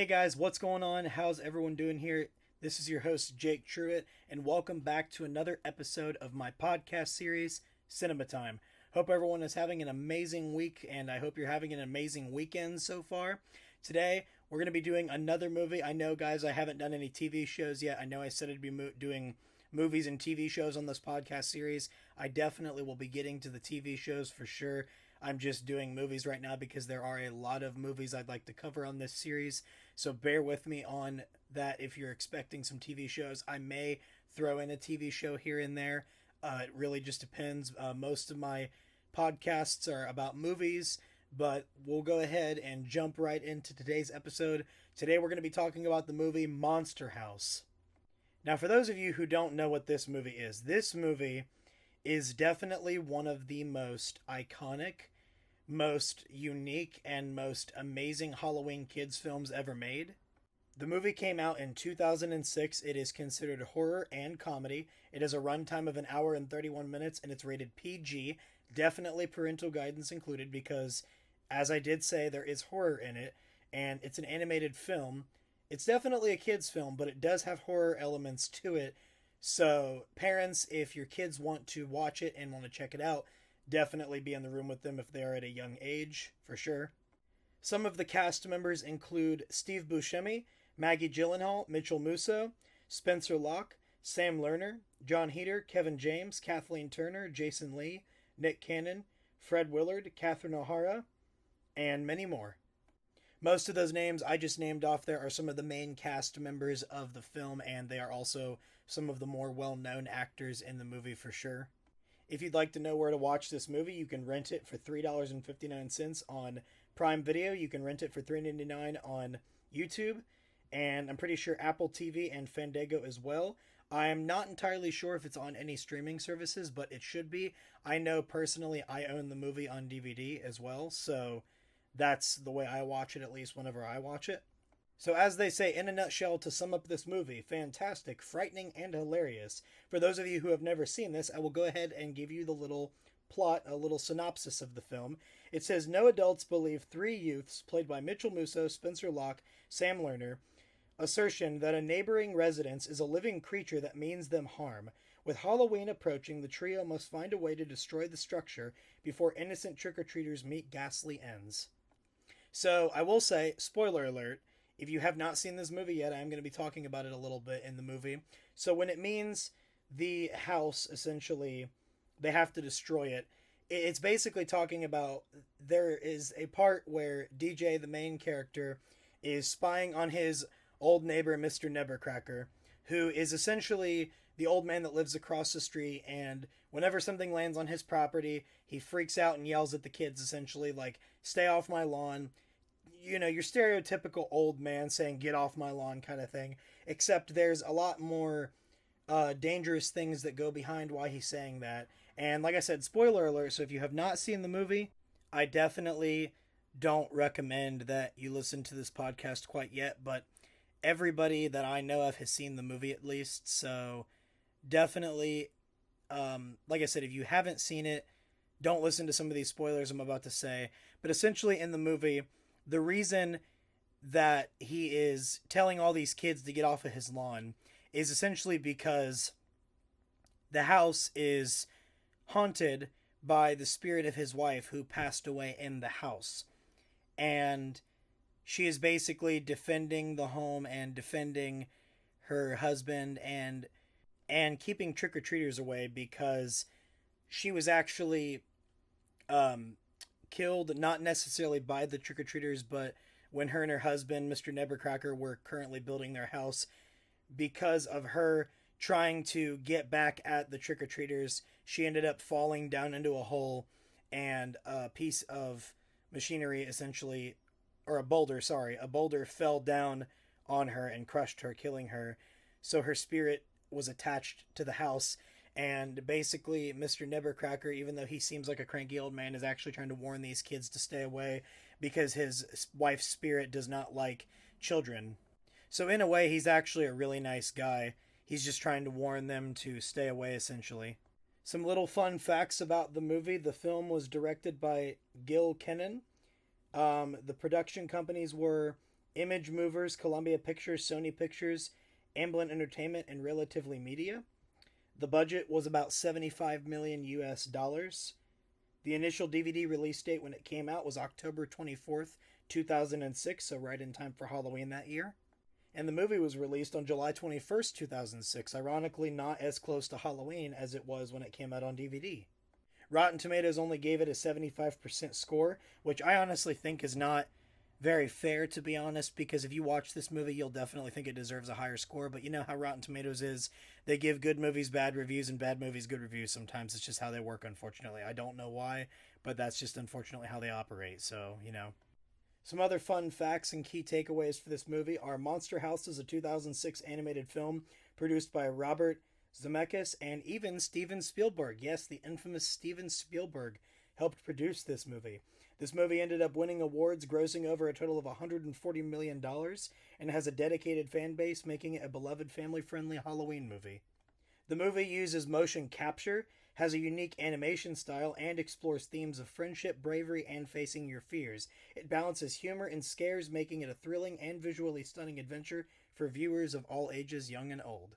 Hey guys, what's going on? How's everyone doing here? This is your host, Jake Truitt, and welcome back to another episode of my podcast series, Cinema Time. Hope everyone is having an amazing week, and I hope you're having an amazing weekend so far. Today, we're going to be doing another movie. I know, guys, I haven't done any TV shows yet. I know I said I'd be doing movies and TV shows on this podcast series. I definitely will be getting to the TV shows for sure. I'm just doing movies right now because there are a lot of movies I'd like to cover on this series. So bear with me on that if you're expecting some TV shows. I may throw in a TV show here and there. It really just depends. Most of my podcasts are about movies, but we'll go ahead and jump right into today's episode. Today we're going to be talking about the movie Monster House. Now, for those of you who don't know what this movie is, this movie is definitely one of the most iconic, most unique, and most amazing Halloween kids films ever made. The movie came out in 2006. It is considered horror and comedy. It has a runtime of an hour and 31 minutes, and it's rated PG. Definitely parental guidance included because, as I did say, there is horror in it, and it's an animated film. It's definitely a kid's film, but it does have horror elements to it. So, parents, if your kids want to watch it and want to check it out, definitely be in the room with them if they are at a young age, for sure. Some of the cast members include Steve Buscemi, Maggie Gyllenhaal, Mitchell Musso, Spencer Locke, Sam Lerner, John Heder, Kevin James, Kathleen Turner, Jason Lee, Nick Cannon, Fred Willard, Catherine O'Hara, and many more. Most of those names I just named off there are some of the main cast members of the film, and they are also some of the more well-known actors in the movie for sure. If you'd like to know where to watch this movie, you can rent it for $3.59 on Prime Video. You can rent it for $3.99 on YouTube, and I'm pretty sure Apple TV and Fandango as well. I'm not entirely sure if it's on any streaming services, but it should be. I know personally I own the movie on DVD as well, so that's the way I watch it, at least whenever I watch it. So, as they say, in a nutshell, to sum up this movie, fantastic, frightening, and hilarious. For those of you who have never seen this, I will go ahead and give you the little plot, a little synopsis of the film. It says, no adults believe three youths, played by Mitchell Musso, Spencer Locke, Sam Lerner, assertion that a neighboring residence is a living creature that means them harm. With Halloween approaching, the trio must find a way to destroy the structure before innocent trick-or-treaters meet ghastly ends. So, I will say, spoiler alert, if you have not seen this movie yet, I'm going to be talking about it a little bit in the movie. So when it means the house, essentially, they have to destroy it, it's basically talking about there is a part where DJ, the main character, is spying on his old neighbor, Mr. Nebbercracker, who is essentially the old man that lives across the street, and whenever something lands on his property, he freaks out and yells at the kids, essentially, like, stay off my lawn. You know, your stereotypical old man saying get off my lawn kind of thing, except there's a lot more dangerous things that go behind why he's saying that. And like I said, spoiler alert, so if you have not seen the movie, I definitely don't recommend that you listen to this podcast quite yet, but everybody that I know of has seen the movie at least, so definitely, like I said, if you haven't seen it, don't listen to some of these spoilers I'm about to say. But essentially in the movie, the reason that he is telling all these kids to get off of his lawn is essentially because the house is haunted by the spirit of his wife who passed away in the house. And she is basically defending the home and defending her husband and keeping trick-or-treaters away because she was actually killed, not necessarily by the trick-or-treaters, but when her and her husband, Mr. Nebbercracker, were currently building their house, because of her trying to get back at the trick-or-treaters, she ended up falling down into a hole, and a piece of machinery essentially, or a boulder fell down on her and crushed her, killing her. So her spirit was attached to the house. And basically, Mr. Nebbercracker, even though he seems like a cranky old man, is actually trying to warn these kids to stay away because his wife's spirit does not like children. So in a way, he's actually a really nice guy. He's just trying to warn them to stay away, essentially. Some little fun facts about the movie. The film was directed by Gil Kenan. The production companies were Image Movers, Columbia Pictures, Sony Pictures, Amblin Entertainment, and Relatively Media. The budget was about 75 million US dollars. The initial DVD release date when it came out was October 24th, 2006, so right in time for Halloween that year. And the movie was released on July 21st, 2006, ironically not as close to Halloween as it was when it came out on DVD. Rotten Tomatoes only gave it a 75% score, which I honestly think is not very fair, to be honest, because if you watch this movie, you'll definitely think it deserves a higher score, but you know how Rotten Tomatoes is. They give good movies bad reviews and bad movies good reviews. Sometimes it's just how they work, unfortunately. I don't know why, but that's just unfortunately how they operate, so, you know. Some other fun facts and key takeaways for this movie are Monster House is a 2006 animated film produced by Robert Zemeckis and even Steven Spielberg. Yes, the infamous Steven Spielberg helped produce this movie. This movie ended up winning awards, grossing over a total of $140 million, and has a dedicated fan base, making it a beloved family-friendly Halloween movie. The movie uses motion capture, has a unique animation style, and explores themes of friendship, bravery, and facing your fears. It balances humor and scares, making it a thrilling and visually stunning adventure for viewers of all ages, young and old.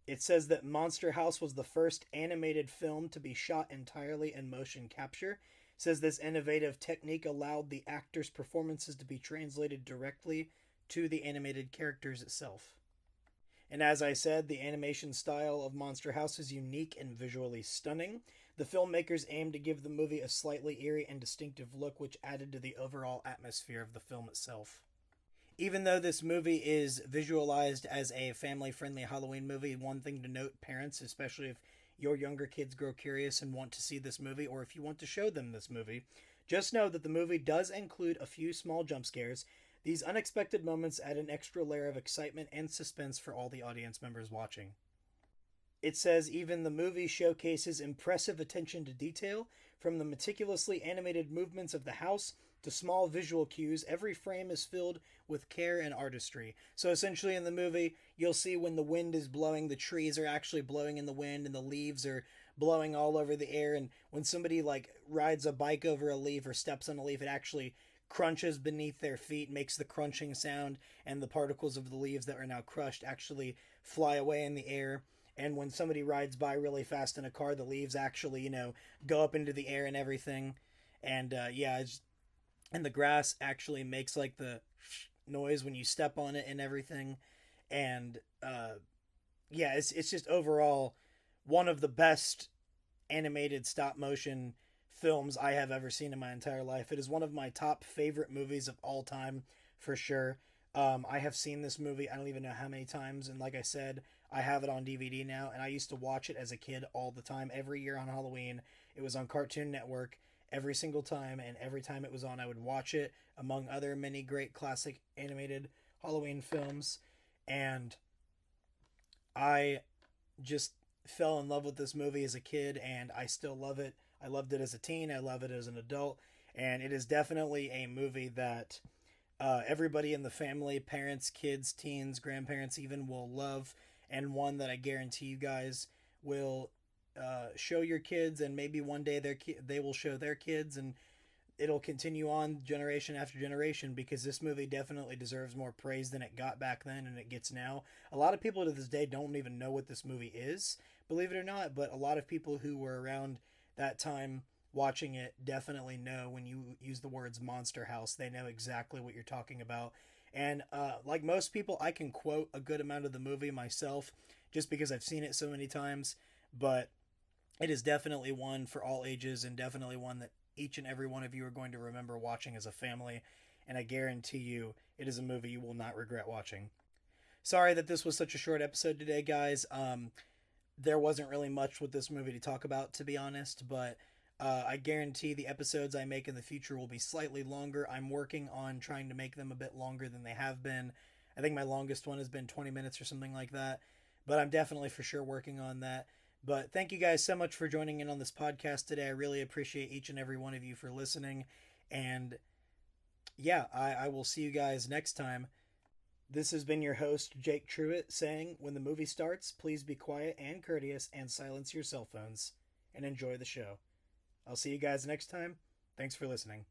It says that Monster House was the first animated film to be shot entirely in motion capture. It says this innovative technique allowed the actors' performances to be translated directly to the animated characters itself. And as I said, the animation style of Monster House is unique and visually stunning. The filmmakers aimed to give the movie a slightly eerie and distinctive look, which added to the overall atmosphere of the film itself. Even though this movie is visualized as a family-friendly Halloween movie, one thing to note, parents, especially if your younger kids grow curious and want to see this movie, or if you want to show them this movie, just know that the movie does include a few small jump scares. These unexpected moments add an extra layer of excitement and suspense for all the audience members watching. It says even the movie showcases impressive attention to detail, from the meticulously animated movements of the house to small visual cues. Every frame is filled with care and artistry. So essentially in the movie, you'll see when the wind is blowing, the trees are actually blowing in the wind and the leaves are blowing all over the air. And when somebody like rides a bike over a leaf or steps on a leaf, it actually crunches beneath their feet, makes the crunching sound, and the particles of the leaves that are now crushed actually fly away in the air. And when somebody rides by really fast in a car, the leaves actually, go up into the air and everything. And and the grass actually makes like the noise when you step on it and everything. And it's just overall one of the best animated stop motion films I have ever seen in my entire life. It is one of my top favorite movies of all time, for sure. I have seen this movie, I don't even know how many times, and like I said, I have it on DVD now, and I used to watch it as a kid all the time. Every year on Halloween, it was on Cartoon Network every single time, and every time it was on, I would watch it, among other many great classic animated Halloween films, and I just fell in love with this movie as a kid, and I still love it. I loved it as a teen, I love it as an adult, and it is definitely a movie that everybody in the family, parents, kids, teens, grandparents even, will love, and one that I guarantee you guys will show your kids, and maybe one day they will show their kids, and it'll continue on generation after generation, because this movie definitely deserves more praise than it got back then and it gets now. A lot of people to this day don't even know what this movie is, believe it or not, but a lot of people who were around that time watching it definitely know when you use the words Monster House, they know exactly what you're talking about. And like most people, I can quote a good amount of the movie myself just because I've seen it so many times, but it is definitely one for all ages, and definitely one that each and every one of you are going to remember watching as a family, and I guarantee you it is a movie you will not regret watching. Sorry that this was such a short episode today, guys. There wasn't really much with this movie to talk about, to be honest, but I guarantee the episodes I make in the future will be slightly longer. I'm working on trying to make them a bit longer than they have been. I think my longest one has been 20 minutes or something like that, but I'm definitely for sure working on that. But thank you guys so much for joining in on this podcast today. I really appreciate each and every one of you for listening. And yeah, I will see you guys next time. This has been your host, Jake Truitt, saying, when the movie starts, please be quiet and courteous and silence your cell phones and enjoy the show. I'll see you guys next time. Thanks for listening.